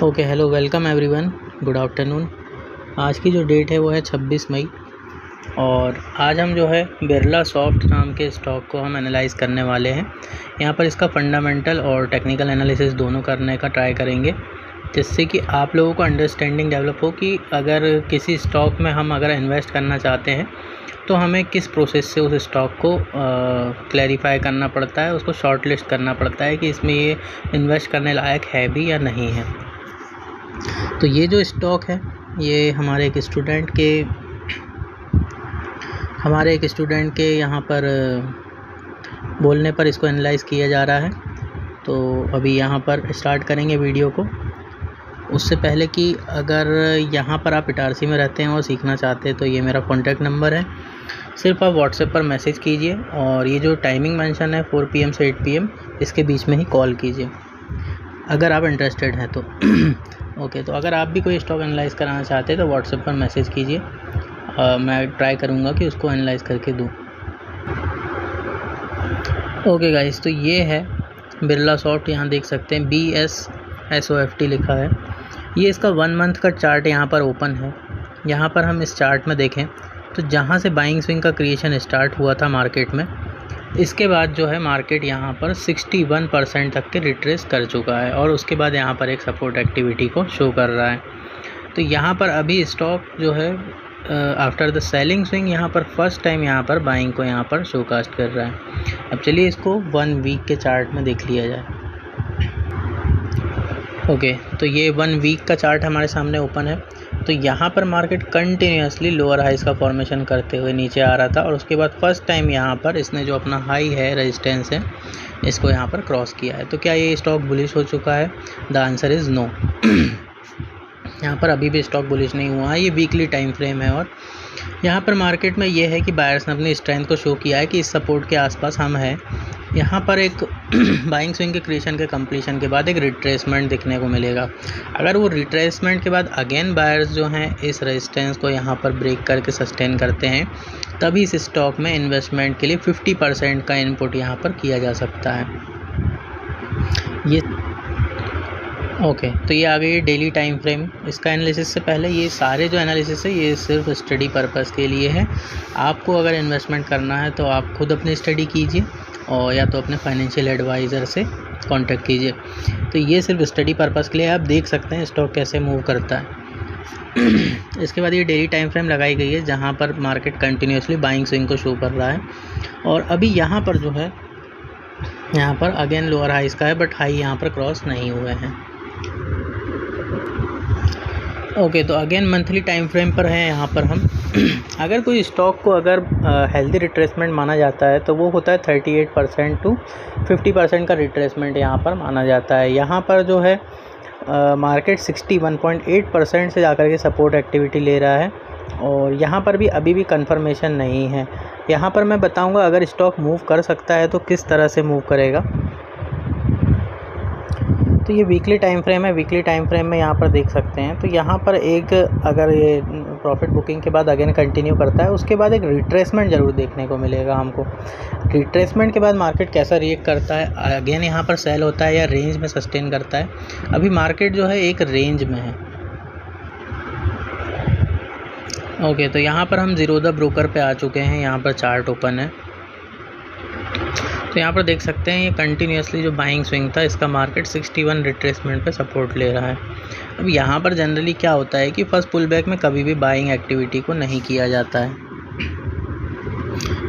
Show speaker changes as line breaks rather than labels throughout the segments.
Okay, hello, welcome everyone, good afternoon. आज की जो डेट है वो है 26 मई और आज हम जो है बिरला सॉफ्ट नाम के स्टॉक को हम एनालाइज़ करने वाले हैं। यहाँ पर इसका फंडामेंटल और टेक्निकल एनालिसिस दोनों करने का ट्राई करेंगे, जिससे कि आप लोगों को अंडरस्टैंडिंग डेवलप हो कि अगर किसी स्टॉक में हम अगर इन्वेस्ट करना चाहते हैं तो हमें किस प्रोसेस से उस स्टॉक को क्लैरिफाई करना पड़ता है, उसको शॉर्ट लिस्ट करना पड़ता है कि इसमें ये इन्वेस्ट करने लायक है भी या नहीं है। तो ये जो स्टॉक है ये हमारे एक स्टूडेंट के यहाँ पर बोलने पर इसको एनालाइज़ किया जा रहा है। तो अभी यहाँ पर स्टार्ट करेंगे वीडियो को। उससे पहले कि अगर यहाँ पर आप इटारसी में रहते हैं और सीखना चाहते हैं तो ये मेरा कॉन्टैक्ट नंबर है, सिर्फ आप व्हाट्सएप पर मैसेज कीजिए और ये जो टाइमिंग मेंशन है 4 PM से 8 PM, इसके बीच में ही कॉल कीजिए अगर आप इंटरेस्टेड हैं तो। ओके, तो अगर आप भी कोई स्टॉक एनालाइज़ कराना चाहते हैं तो व्हाट्सएप पर मैसेज कीजिए, मैं ट्राई करूँगा कि उसको एनालाइज़ करके दूँ। ओके गाइस, तो ये है बिरला सॉफ्ट, यहाँ देख सकते हैं BSSOFT लिखा है। ये इसका 1 मंथ का चार्ट यहाँ पर ओपन है। यहाँ पर हम इस चार्ट में देखें तो जहाँ से बाइंग स्विंग का क्रिएशन स्टार्ट हुआ था मार्केट में, इसके बाद जो है मार्केट यहाँ पर 61% तक के रिट्रेस कर चुका है और उसके बाद यहाँ पर एक सपोर्ट एक्टिविटी को शो कर रहा है। तो यहाँ पर अभी स्टॉक जो है आफ्टर द सेलिंग स्विंग यहाँ पर फर्स्ट टाइम यहाँ पर बाइंग को यहाँ पर शोकास्ट कर रहा है। अब चलिए इसको 1 वीक के चार्ट में देख लिया जाए। ओके, तो ये 1 वीक का चार्ट हमारे सामने ओपन है। तो यहाँ पर मार्केट कंटिन्यूसली लोअर हाइस का फॉर्मेशन करते हुए नीचे आ रहा था और उसके बाद फर्स्ट टाइम यहाँ पर इसने जो अपना हाई है, रेजिस्टेंस है, इसको यहाँ पर क्रॉस किया है। तो क्या ये स्टॉक बुलिश हो चुका है? The answer is no. यहाँ पर अभी भी स्टॉक बुलिश नहीं हुआ है। ये वीकली टाइम फ्रेम है और यहाँ पर मार्केट में ये है कि बायर्स ने अपनी स्ट्रेंथ को शो किया है कि इस सपोर्ट के आसपास हम हैं। यहाँ पर एक बाइंग स्विंग के क्रिएशन के कंप्लीशन के बाद एक रिट्रेसमेंट देखने को मिलेगा। अगर वो रिट्रेसमेंट के बाद अगेन बायर्स जो हैं इस रेजिस्टेंस को यहाँ पर ब्रेक करके सस्टेन करते हैं, तभी इस स्टॉक में इन्वेस्टमेंट के लिए 50% का इनपुट यहाँ पर किया जा सकता है। ये ओके, तो ये आ गई डेली टाइम फ्रेम। इसका एनालिसिस से पहले ये सारे जो एनालिसिस है ये सिर्फ स्टडी पर्पस के लिए है। आपको अगर इन्वेस्टमेंट करना है तो आप खुद अपनी स्टडी कीजिए और या तो अपने फाइनेंशियल एडवाइज़र से कांटेक्ट कीजिए। तो ये सिर्फ स्टडी पर्पस के लिए, आप देख सकते हैं स्टॉक कैसे मूव करता है। इसके बाद ये डेली टाइम फ्रेम लगाई गई है जहाँ पर मार्केट कंटिन्यूसली बाइंग स्विंग को शो कर रहा है और अभी यहाँ पर जो है यहाँ पर अगेन लोअर हाइस का है, बट हाई यहाँ पर क्रॉस नहीं हुए हैं। ओके, तो अगेन मंथली टाइम फ्रेम पर है यहाँ पर हम। अगर कोई स्टॉक को अगर हेल्दी रिट्रेसमेंट माना जाता है तो वो होता है 38% to 50% का रिट्रेसमेंट यहाँ पर माना जाता है। यहाँ पर जो है मार्केट 61.8% से जाकर के सपोर्ट एक्टिविटी ले रहा है और यहाँ पर भी अभी भी कंफर्मेशन नहीं है। यहाँ पर मैं बताऊँगा अगर स्टॉक मूव कर सकता है तो किस तरह से मूव करेगा। तो ये वीकली टाइम फ्रेम है। वीकली टाइम फ्रेम में यहाँ पर देख सकते हैं तो यहाँ पर एक अगर ये प्रॉफिट बुकिंग के बाद अगेन कंटिन्यू करता है, उसके बाद एक रिट्रेसमेंट ज़रूर देखने को मिलेगा हमको। रिट्रेसमेंट के बाद मार्केट कैसा रिएक्ट करता है, अगेन यहाँ पर सेल होता है या रेंज में सस्टेन करता है। अभी मार्केट जो है एक रेंज में है। ओके, तो यहाँ पर हम ज़ीरोधा ब्रोकर पे आ चुके हैं। यहाँ पर चार्ट ओपन है तो यहाँ पर देख सकते हैं ये कंटिन्यूसली जो बाइंग स्विंग था इसका मार्केट 61 रिट्रेसमेंट पे सपोर्ट ले रहा है। अब यहाँ पर जनरली क्या होता है कि फर्स्ट पुल बैक में कभी भी बाइंग एक्टिविटी को नहीं किया जाता है।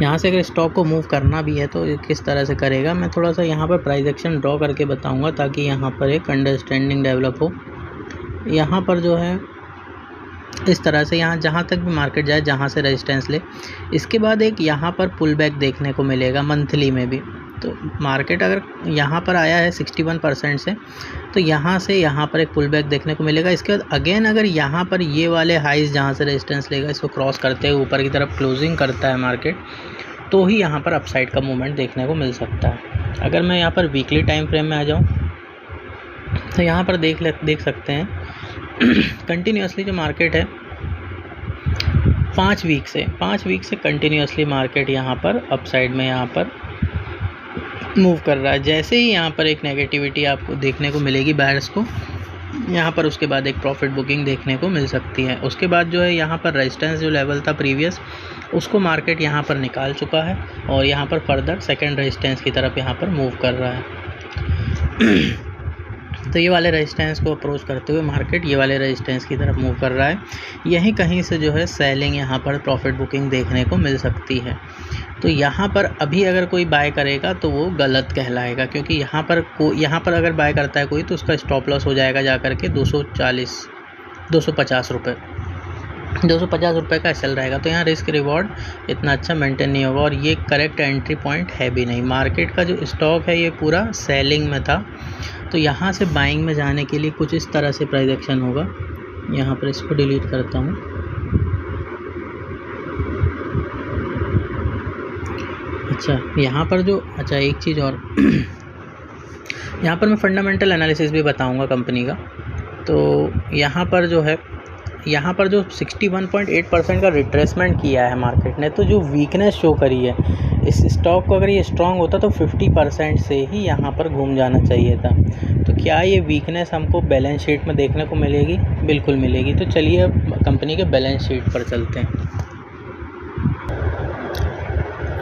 यहाँ से अगर स्टॉक को मूव करना भी है तो किस तरह से करेगा, मैं थोड़ा सा यहाँ पर प्राइस एक्शन ड्रॉ करके बताऊँगा ताकि यहाँ पर एक अंडरस्टैंडिंग डेवलप हो। यहाँ पर जो है इस तरह से यहाँ जहाँ तक भी मार्केट जाए, जहाँ से रेजिस्टेंस ले, इसके बाद एक यहाँ पर पुल बैक देखने को मिलेगा मंथली में भी। तो मार्केट अगर यहाँ पर आया है 61% से, तो यहाँ से यहाँ पर एक पुल बैक देखने को मिलेगा। इसके बाद अगेन अगर यहाँ पर ये वाले हाइज जहाँ से रेजिस्टेंस लेगा इसको क्रॉस करते हुए ऊपर की तरफ क्लोजिंग करता है मार्केट, तो ही यहाँ पर अपसाइड का मूवमेंट देखने को मिल सकता है। अगर मैं यहाँ पर वीकली टाइम फ्रेम में आ जाऊँ तो यहाँ पर देख सकते हैं कंटिन्यूसली जो मार्केट है 5 वीक से कंटिन्यूसली मार्केट यहाँ पर अपसाइड में यहाँ पर मूव कर रहा है। जैसे ही यहाँ पर एक नेगेटिविटी आपको देखने को मिलेगी बायर्स को, यहाँ पर उसके बाद एक प्रॉफिट बुकिंग देखने को मिल सकती है। उसके बाद जो है यहाँ पर रेजिस्टेंस जो लेवल था प्रीवियस, उसको मार्केट यहाँ पर निकाल चुका है और यहाँ पर फर्दर सेकंड रेजिस्टेंस की तरफ यहाँ पर मूव कर रहा है। तो ये वाले रेजिस्टेंस को अप्रोच करते हुए मार्केट ये वाले रेजिस्टेंस की तरफ मूव कर रहा है। यहीं कहीं से जो है सेलिंग यहाँ पर प्रॉफिट बुकिंग देखने को मिल सकती है। तो यहाँ पर अभी अगर कोई बाय करेगा तो वो गलत कहलाएगा, क्योंकि यहाँ पर अगर बाय करता है कोई तो उसका स्टॉप लॉस हो जाएगा जा कर के 250 रुपये, 250 रुपये का एसएल रहेगा। तो यहाँ रिस्क रिवॉर्ड इतना अच्छा मेंटेन नहीं होगा और ये करेक्ट एंट्री पॉइंट है भी नहीं। मार्केट का जो स्टॉक है ये पूरा सेलिंग में था, तो यहाँ से बाइंग में जाने के लिए कुछ इस तरह से प्राइस एक्शन होगा। यहाँ पर इसको डिलीट करता हूँ। अच्छा यहाँ पर जो एक चीज़ और यहाँ पर मैं फंडामेंटल एनालिसिस भी बताऊँगा कंपनी का। तो यहाँ पर जो 61.8% का रिट्रेसमेंट किया है मार्केट ने, तो जो वीकनेस शो करी है इस स्टॉक को, अगर ये स्ट्रॉन्ग होता तो 50% से ही यहाँ पर घूम जाना चाहिए था। तो क्या ये वीकनेस हमको बैलेंस शीट में देखने को मिलेगी? बिल्कुल मिलेगी। तो चलिए अब कंपनी के बैलेंस शीट पर चलते हैं।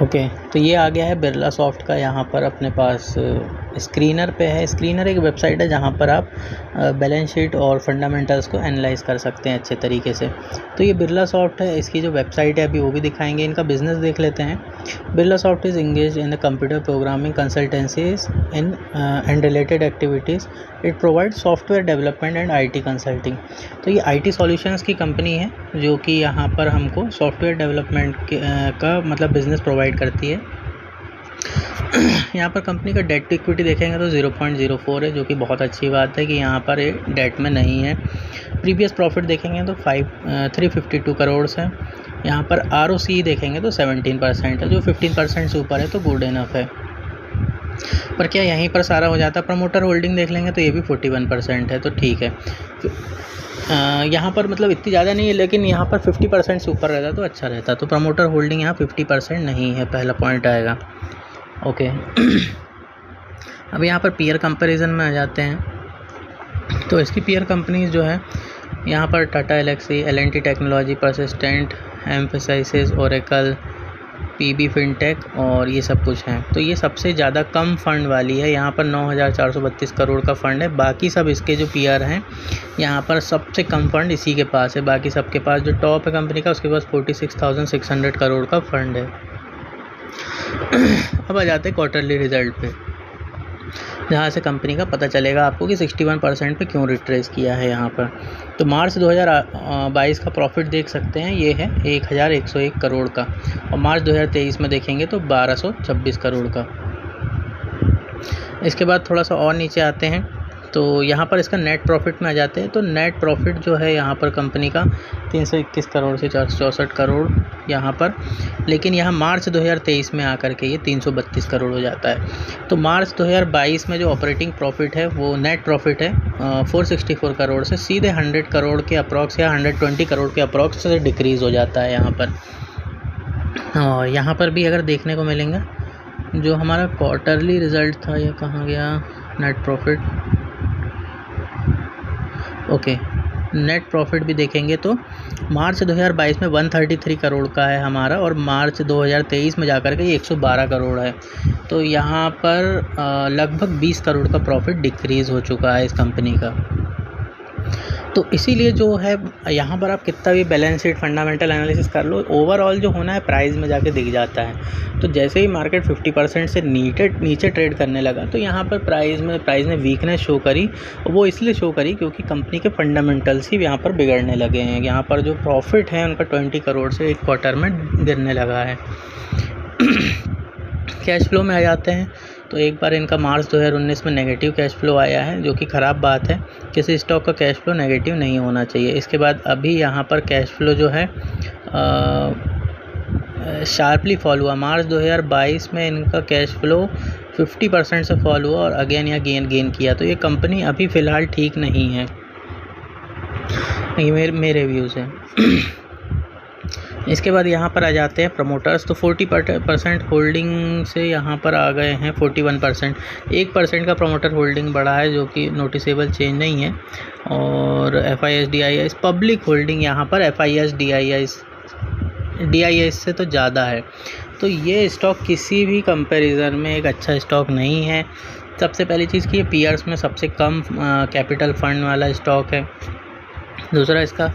ओके, तो ये आ गया है बिरला सॉफ्ट का यहाँ पर अपने पास स्क्रीनर पे है। स्क्रीनर एक वेबसाइट है जहाँ पर आप बैलेंस शीट और फंडामेंटल्स को एनालाइज कर सकते हैं अच्छे तरीके से। तो ये बिरला सॉफ्ट है, इसकी जो वेबसाइट है अभी वो भी दिखाएंगे। इनका बिजनेस देख लेते हैं। Birla soft is engage in the computer programming consultancies in and related activities. It provide software development and IT consulting. तो ये IT सॉल्यूशंस की कंपनी है जो कि यहाँ पर हमको सॉफ्टवेयर डेवलपमेंट का मतलब बिज़नेस प्रोवाइड करती है। यहाँ पर कंपनी का डेट टू इक्विटी देखेंगे तो 0.04 है, जो कि बहुत अच्छी बात है कि यहाँ पर ये डेट में नहीं है। प्रीवियस प्रॉफिट देखेंगे तो 352 करोड़ है। यहाँ पर ROCE देखेंगे तो 17% है, जो 15% से ऊपर है तो गुड इनफ है। पर क्या यहीं पर सारा हो जाता? प्रमोटर होल्डिंग देख लेंगे तो ये भी 41% है, तो ठीक है। यहाँ पर मतलब इतनी ज़्यादा नहीं है, लेकिन यहाँ पर 50% से ऊपर रहता तो अच्छा रहता। तो प्रमोटर होल्डिंग यहाँ 50% नहीं है, पहला पॉइंट आएगा। ओके अब यहाँ पर पीयर कंपैरिजन में आ जाते हैं। तो इसकी पीयर कंपनीज जो है यहाँ पर Tata Elxsi, L&T technology, Persistent, Mphasis, Oracle, PB fintech और ये सब कुछ हैं। तो ये सबसे ज़्यादा कम फंड वाली है। यहाँ पर 9,432 करोड़ का फंड है। बाकी सब इसके जो पीयर हैं यहाँ पर सबसे कम फंड इसी के पास है। बाकी सबके पास जो टॉप है कंपनी का उसके पास 46,600 करोड़ का फंड है। अब आ जाते हैं क्वार्टरली रिजल्ट पे, जहाँ से कंपनी का पता चलेगा आपको कि 61% पे क्यों रिट्रेस किया है यहाँ पर। तो मार्च 2022 का प्रॉफिट देख सकते हैं, ये है 1,101 करोड़ का, और मार्च 2023 में देखेंगे तो 1,226 करोड़ का। इसके बाद थोड़ा सा और नीचे आते हैं तो यहाँ पर इसका नेट प्रॉफिट में आ जाते हैं। तो नेट प्रॉफिट जो है यहाँ पर कंपनी का 321 करोड़ से 464 करोड़ यहाँ पर, लेकिन यहाँ मार्च 2023 में आकर के ये 332 करोड़ हो जाता है। तो मार्च 2022 में जो ऑपरेटिंग प्रॉफिट है वो नेट प्रॉफिट है 464 करोड़ से सीधे 100 करोड़ के अप्रॉक्स या 120 करोड़ के अप्रॉक्स से डिक्रीज़ हो जाता है यहाँ पर। और यहाँ पर भी अगर देखने को मिलेंगे जो हमारा क्वार्टरली रिज़ल्ट था, ये कहाँ गया net profit. Okay, net profit भी देखेंगे तो मार्च 2022 में 133 करोड़ का है हमारा, और मार्च 2023 में जाकर के ये 112 करोड़ है। तो यहाँ पर लगभग 20 करोड़ का प्रॉफिट डिक्रीज़ हो चुका है इस कंपनी का। तो इसीलिए जो है यहाँ पर आप कितना भी बैलेंस शीट फंडामेंटल एनालिसिस कर लो, ओवरऑल जो होना है प्राइस में जाके दिख जाता है। तो जैसे ही मार्केट 50% से नीचे ट्रेड करने लगा तो यहाँ पर प्राइस ने वीकनेस शो करी। वो इसलिए शो करी क्योंकि कंपनी के फंडामेंटल्स ही यहाँ पर बिगड़ने लगे हैं। यहाँ पर जो प्रॉफिट है उनका 20 करोड़ से एक क्वार्टर में गिरने लगा है। कैश फ्लो में आ जाते हैं तो एक बार इनका मार्च 2019 में नेगेटिव कैश फ्लो आया है, जो कि ख़राब बात है। किसी स्टॉक का कैश फ्लो नेगेटिव नहीं होना चाहिए। इसके बाद अभी यहाँ पर कैश फ्लो जो है शार्पली फॉल हुआ। मार्च 2022 में इनका कैश फ्लो 50% से फॉल हुआ और अगेन यहाँ गेन किया। तो ये कंपनी अभी फ़िलहाल ठीक नहीं है, ये मेरे व्यूज़ हैं। इसके बाद यहाँ पर आ जाते हैं प्रमोटर्स। तो 40% होल्डिंग से यहाँ पर आ गए हैं 41%। 1% का प्रमोटर होल्डिंग बढ़ा है, जो कि नोटिसेबल चेंज नहीं है। और FIS DIS पब्लिक होल्डिंग यहाँ पर FIS DIS से तो ज़्यादा है। तो ये स्टॉक किसी भी कंपैरिजन में एक अच्छा स्टॉक नहीं है। सबसे पहली चीज़ कि ये पीयर्स में सबसे कम कैपिटल फंड वाला स्टॉक है। दूसरा, इसका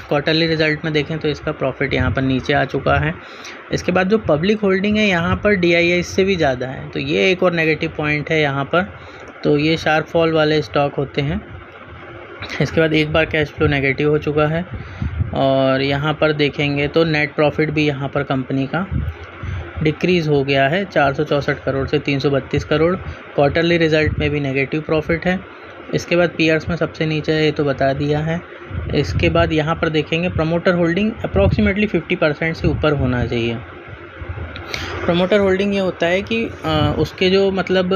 क्वार्टरली रिजल्ट में देखें तो इसका प्रॉफिट यहाँ पर नीचे आ चुका है। इसके बाद जो पब्लिक होल्डिंग है यहाँ पर DIS से भी ज़्यादा है, तो ये एक और नेगेटिव पॉइंट है यहाँ पर। तो ये शार्प फॉल वाले स्टॉक होते हैं। इसके बाद एक बार कैश फ्लो नेगेटिव हो चुका है। और यहाँ पर देखेंगे तो नेट प्रॉफिट भी यहाँ पर कंपनी का डिक्रीज़ हो गया है 464 करोड़ से 332 करोड़। क्वार्टरली रिजल्ट में भी नेगेटिव प्रॉफिट है। इसके बाद पीयर्स में सबसे नीचे है, ये तो बता दिया है। इसके बाद यहाँ पर देखेंगे प्रमोटर होल्डिंग अप्रॉक्सीमेटली 50% से ऊपर होना चाहिए। प्रमोटर होल्डिंग ये होता है कि उसके जो मतलब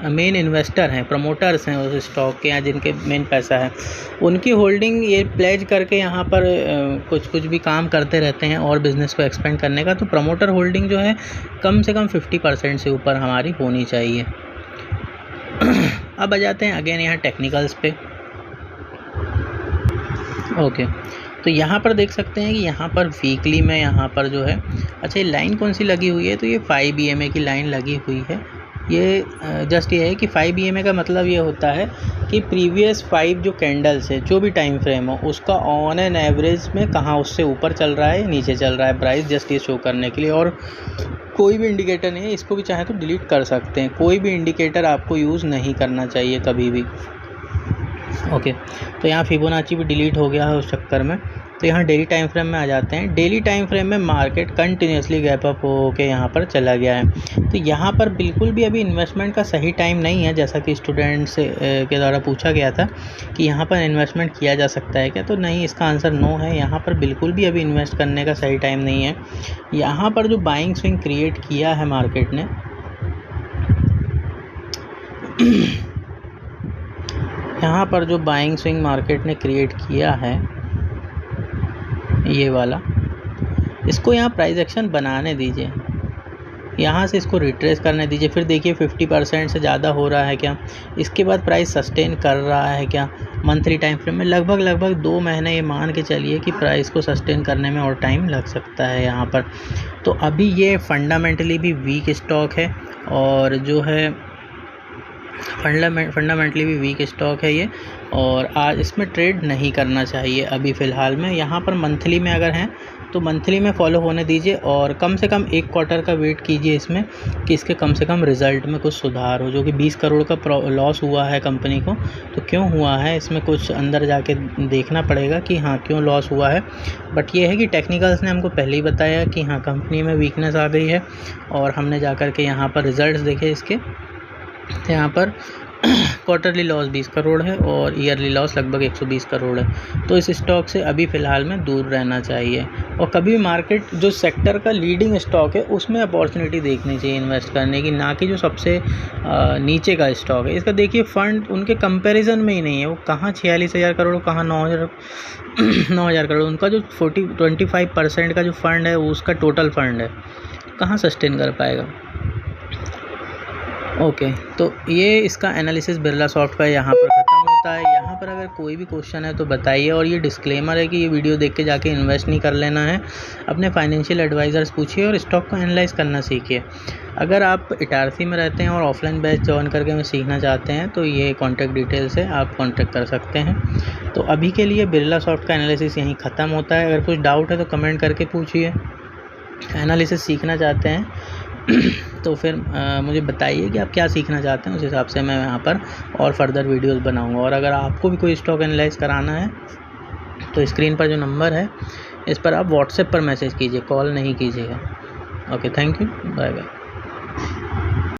मेन इन्वेस्टर हैं, प्रमोटर्स हैं उस स्टॉक के, या जिनके मेन पैसा है, उनकी होल्डिंग ये प्लेज करके यहाँ पर कुछ भी काम करते रहते हैं और बिज़नेस को एक्सपेंड करने का। तो प्रमोटर होल्डिंग जो है कम से कम 50% से ऊपर हमारी होनी चाहिए। अब आ जाते हैं अगेन यहाँ टेक्निकल्स पे। ओके, तो यहाँ पर देख सकते हैं कि यहाँ पर वीकली में यहाँ पर जो है, अच्छा ये लाइन कौन सी लगी हुई है, तो ये 5 EMA की लाइन लगी हुई है। ये जस्ट ये है कि 5 EMA का मतलब ये होता है कि प्रीवियस 5 जो कैंडल्स है, जो भी टाइम फ्रेम हो, उसका ऑन एन एवरेज में कहाँ उससे ऊपर चल रहा है नीचे चल रहा है प्राइस, जस्ट ये शो करने के लिए। और कोई भी इंडिकेटर नहीं है, इसको भी चाहे तो डिलीट कर सकते हैं। कोई भी इंडिकेटर आपको यूज़ नहीं करना चाहिए कभी भी। ओके, तो यहाँ फिबोनाची भी डिलीट हो गया है उस चक्कर में। तो यहाँ डेली टाइम फ्रेम में आ जाते हैं। डेली टाइम फ्रेम में मार्केट कंटिन्यूसली गैप अप हो के यहाँ पर चला गया है। तो यहाँ पर बिल्कुल भी अभी इन्वेस्टमेंट का सही टाइम नहीं है, जैसा कि स्टूडेंट्स के द्वारा पूछा गया था कि यहाँ पर इन्वेस्टमेंट किया जा सकता है क्या, तो नहीं, इसका आंसर नो है। यहाँ पर बिल्कुल भी अभी इन्वेस्ट करने का सही टाइम नहीं है। यहाँ पर जो बाइंग स्विंग क्रिएट किया है मार्केट ने, यहाँ पर जो बाइंग स्विंग मार्केट ने क्रिएट किया है ये वाला, इसको यहाँ प्राइस एक्शन बनाने दीजिए, यहाँ से इसको रिट्रेस करने दीजिए। फिर देखिए 50% से ज़्यादा हो रहा है क्या, इसके बाद प्राइस सस्टेन कर रहा है क्या। मंथली टाइम फ्रेम में लगभग 2 महीने ये मान के चलिए कि प्राइस को सस्टेन करने में और टाइम लग सकता है यहाँ पर। तो अभी ये फंडामेंटली भी वीक स्टॉक है, और जो है फंडामेंटली भी वीक स्टॉक है ये, और आज इसमें ट्रेड नहीं करना चाहिए अभी फ़िलहाल में। यहाँ पर मंथली में अगर हैं तो मंथली में फॉलो होने दीजिए, और कम से कम 1 क्वार्टर का वेट कीजिए इसमें कि इसके कम से कम रिज़ल्ट में कुछ सुधार हो। जो कि 20 करोड़ का लॉस हुआ है कंपनी को, तो क्यों हुआ है इसमें कुछ अंदर जाके देखना पड़ेगा कि हाँ क्यों लॉस हुआ है। बट ये है कि टेक्निकल्स ने हमको पहले ही बताया कि हाँ कंपनी में वीकनेस आ गई है, और हमने जा कर के यहाँ पर रिज़ल्ट देखे इसके। यहाँ पर क्वार्टरली लॉस 20 करोड़ है और ईयरली लॉस लगभग 120 करोड़ है। तो इस स्टॉक से अभी फ़िलहाल में दूर रहना चाहिए, और कभी भी मार्केट जो सेक्टर का लीडिंग स्टॉक है उसमें अपॉर्चुनिटी देखनी चाहिए इन्वेस्ट करने की, ना कि जो सबसे नीचे का स्टॉक है। इसका देखिए फंड उनके कंपैरिजन में ही नहीं है, वो कहाँ 46,000 करोड़, कहाँ 9,000 करोड़। उनका जो 25% का जो फंड है वो उसका टोटल फंड है, कहाँ सस्टेन कर पाएगा। ओके, तो ये इसका एनालिसिस बिरला सॉफ्ट का यहाँ पर ख़त्म होता है। यहाँ पर अगर कोई भी क्वेश्चन है तो बताइए, और ये डिस्क्लेमर है कि ये वीडियो देख के जाके इन्वेस्ट नहीं कर लेना है। अपने फाइनेंशियल एडवाइज़र्स पूछिए और स्टॉक को एनालाइज करना सीखिए। अगर आप इटारसी में रहते हैं और ऑफलाइन बैच ज्वाइन करके में सीखना चाहते हैं तो ये कॉन्टैक्ट डिटेल्स है, आप कॉन्टैक्ट कर सकते हैं। तो अभी के लिए बिरला सॉफ्ट का एनालिसिस यहीं ख़त्म होता है। अगर कुछ डाउट है तो कमेंट करके पूछिए। एनालिसिस सीखना चाहते हैं तो फिर मुझे बताइए कि आप क्या सीखना चाहते हैं, उस हिसाब से मैं यहाँ पर और फर्दर वीडियोस बनाऊँगा। और अगर आपको भी कोई स्टॉक एनालाइज कराना है तो स्क्रीन पर जो नंबर है इस पर आप व्हाट्सएप पर मैसेज कीजिए, कॉल नहीं कीजिएगा। Okay, thank you, bye bye.